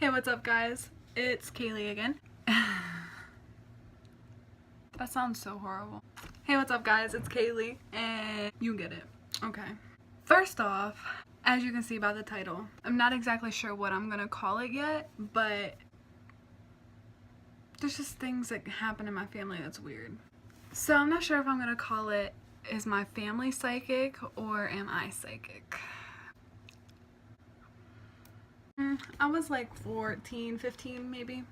Hey, what's up guys? It's Kaylee again. That sounds so horrible. Hey, what's up guys? It's Kaylee and you get it. Okay. First off, as you can see by the title, I'm not exactly sure what I'm gonna call it yet, but there's just things that happen in my family that's weird. So I'm not sure if I'm gonna call it, is my family psychic or am I psychic? I was like 14, 15 maybe.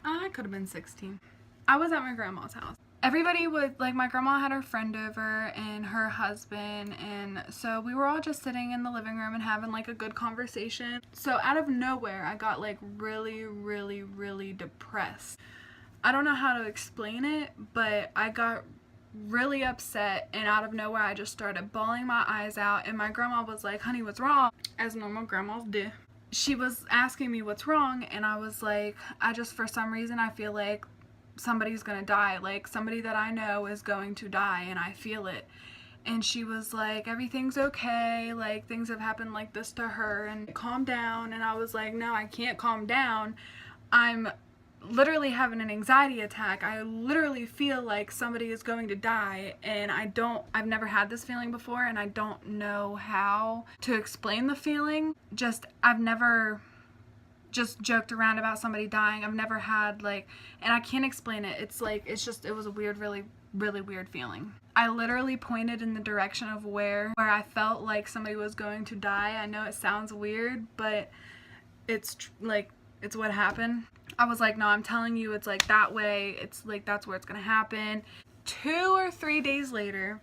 I could have been 16. I was at my grandma's house. Everybody would, like, my grandma had her friend over and her husband, and so we were all just sitting in the living room and having like a good conversation. So out of nowhere I got like really depressed. I don't know how to explain it, but I got really upset, and out of nowhere I just started bawling my eyes out, and my grandma was like, "Honey, what's wrong?" As normal grandmas do. She was asking me what's wrong, and I was like, for some reason I feel like somebody's gonna die, like somebody that I know is going to die, and I feel it. And she was like, everything's okay, like things have happened like this to her, and calm down. And I was like, no, I can't calm down. I'm literally having an anxiety attack. I literally feel like somebody is going to die, and I've never had this feeling before, and I don't know how to explain the feeling. I've never just joked around about somebody dying. I've never had like, and I can't explain it. It's like, it was a weird, really weird feeling. I literally pointed in the direction of where I felt like somebody was going to die. I know it sounds weird, but it's it's what happened. I was like, no, I'm telling you, it's like that way. It's like, that's where it's gonna happen. 2 or 3 days later,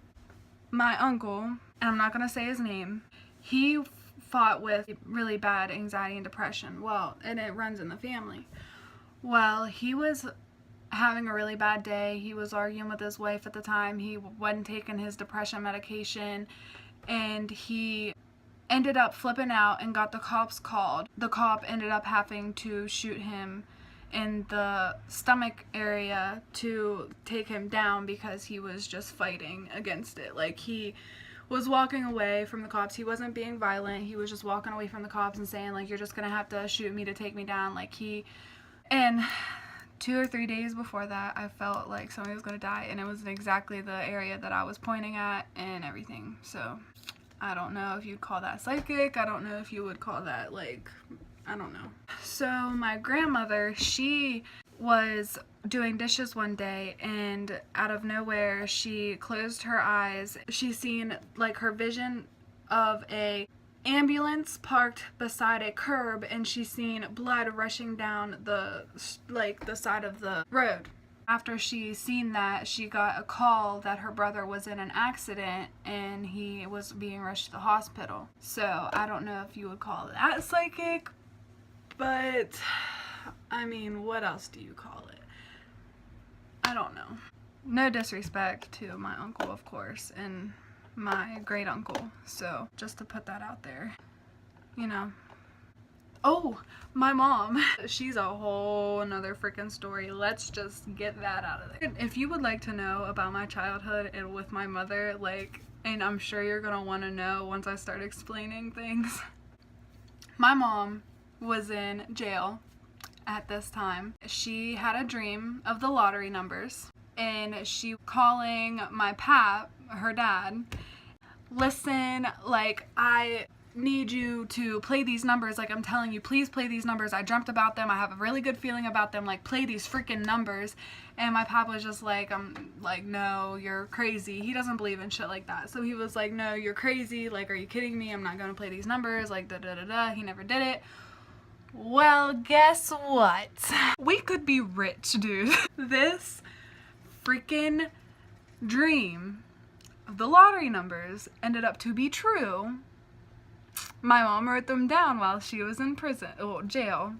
my uncle, and I'm not gonna say his name, he fought with really bad anxiety and depression. Well, and it runs in the family. Well, he was having a really bad day. He was arguing with his wife at the time. He wasn't taking his depression medication, and he ended up flipping out and got the cops called. The cop ended up having to shoot him in the stomach area to take him down because he was just fighting against it. Like, he was walking away from the cops. He wasn't being violent. He was just walking away from the cops and saying, like, you're just gonna have to shoot me to take me down. And 2 or 3 days before that, I felt like somebody was gonna die, and it was in exactly the area that I was pointing at and everything. So I don't know if you'd call that psychic. I don't know if you would call that, like, I don't know. So my grandmother, she was doing dishes one day, and out of nowhere she closed her eyes. She seen like her vision of a ambulance parked beside a curb, and she seen blood rushing down the side of the road. After she seen that, she got a call that her brother was in an accident and he was being rushed to the hospital. So I don't know if you would call that psychic, but I mean, what else do you call it? I don't know. No disrespect to my uncle, of course, and my great uncle. So just to put that out there, you know. Oh, my mom. She's a whole another freaking story. Let's just get that out of there. If you would like to know about my childhood and with my mother, like, and I'm sure you're gonna want to know once I start explaining things. My mom was in jail at this time. She had a dream of the lottery numbers, and she calling my pap, her dad, listen, like, I need you to play these numbers. Like, I'm telling you, please play these numbers. I dreamt about them. I have a really good feeling about them. Like, play these freaking numbers. And my papa was just like, I'm like, no, you're crazy. He doesn't believe in shit like that. So he was like, no, you're crazy. Like, are you kidding me? I'm not gonna play these numbers. Like, da-da-da-da. He never did it. Well, guess what? We could be rich, dude. This freaking dream of the lottery numbers ended up to be true. My mom wrote them down while she was in jail.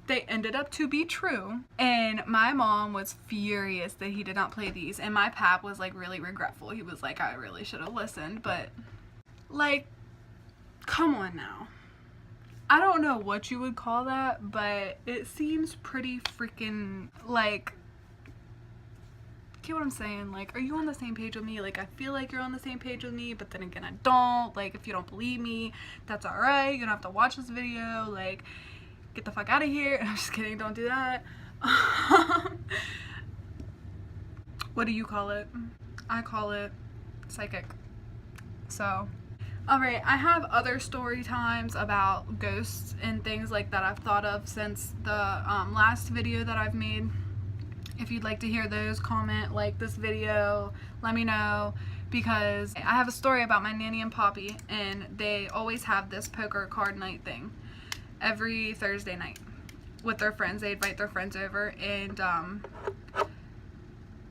They ended up to be true, and my mom was furious that he did not play these, and my pap was like really regretful. He was like, I really should have listened, but like, come on now. I don't know what you would call that, but it seems pretty freaking, like, get what I'm saying? Like, are you on the same page with me? Like, I feel like you're on the same page with me, but then again, I don't. Like, if you don't believe me, that's alright. You don't have to watch this video. Like, get the fuck out of here. I'm just kidding, don't do that. What do you call it? I call it psychic. So, alright, I have other story times about ghosts and things like that I've thought of since the last video that I've made. If you'd like to hear those, comment, like this video, let me know, because I have a story about my nanny and Poppy, and they always have this poker card night thing every Thursday night with their friends. They invite their friends over, and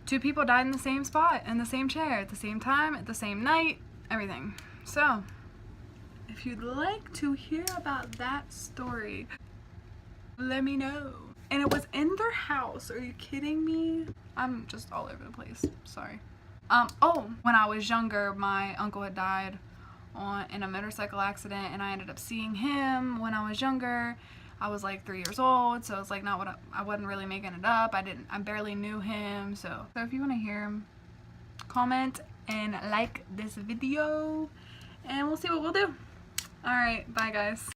2 people died in the same spot, in the same chair, at the same time, at the same night, everything. So, if you'd like to hear about that story, let me know. And it was in their house. Are you kidding me? I'm just all over the place. Sorry. Oh, when I was younger, my uncle had died in a motorcycle accident, and I ended up seeing him when I was younger. I was like 3 years old, so it's like not what I wasn't really making it up. I barely knew him. So if you want to hear him, comment and like this video, and we'll see what we'll do. All right, bye guys.